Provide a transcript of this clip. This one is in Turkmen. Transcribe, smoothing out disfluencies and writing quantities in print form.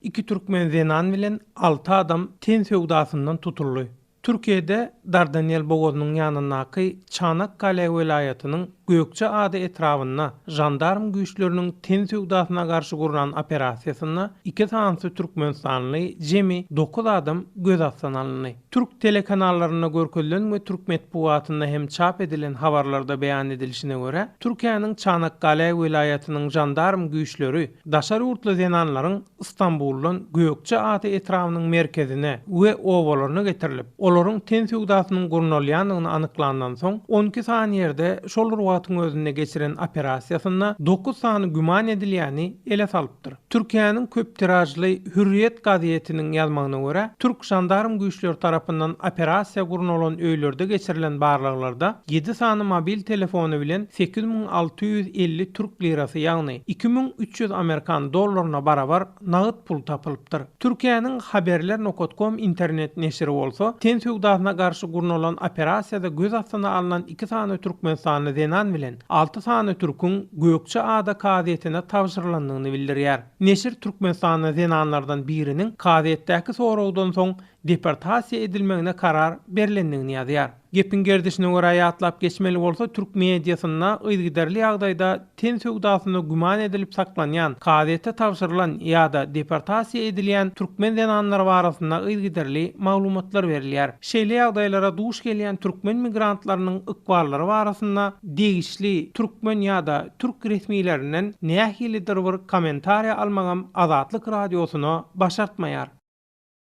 İki türkmen zenan bilen 6 adam ten sewdasyndan tutuldy. Türkiýede Dardanýel Bogozynyň ýanynaky Çanakkale welaýatynyň Gökçe ady etrawyna jandarm güýçleriniň ten sewdasyna garşy gurulan operasiýasyna iki sansy türkmenstanly jemi 9 adam göz atsan alındy. Türk telekanallaryna görkezlen we Türk medpuwatynda hem çap edilen habarlarda beýan edilişine görä, Türkiýanyň Çanakkale welaýatynyň jandarm güýçleri daşary urtly zenanlaryň Istanbuldan Gökçe ady etrawynyň merkezine we owalaryna getirilip, olaryň ten sewdasynyň gurnalýanyny anyklandan soň 12 saniyede şol wagtyň özüne geçiren operasiýasyna 9 sany güman edilýäni ele salypdyr. Türkiýanyň köp tirajly Hürriyet gazetiniň ýazmagyna görä, Türk jandarm güýçleri tarapyndan operasiýa gurnalan öýlerde geçirilen barlyklarda 7 sany mobil telefonu bilen 8650 türk lirasy ýagny 2300 Amerikan dollaryna barabar nagyt pul tapylypdyr. Türkiýanyň haberler.com internet neşri bolsa, ten sewdasyna garşy gurnalan operasiýada göz astyna alynan 2 sany türkmenstanly zenan bilen 6 sany türkün Gökçe ada gazetine tapşyrylandygyny bildirýär. Neşir Türkmenstany zenanlardan biriniň gazetdäki sorawdan soň deportasiýa edilmegine karar berilendigini ýazýar. Gepin gerdişine görä ýatlap geçmeli bolsa, Türk mediasyna ýygyderli ýagdaýda ten sewdasyna güman edilip saklanýan, gazete tapşyrylan ýa-da deportasiýa edilýän türkmen zenanlary barasynda ýygyderli maglumatlar berilýär. Şeýle ýagdaýlara duş gelýän türkmen migrantlarynyň ykballary barasynda degişli türkmen ýa-da türk resmiýetlerinden nähilidir bir kommentariýa almagam Azatlyk radiosyna başartmaýar.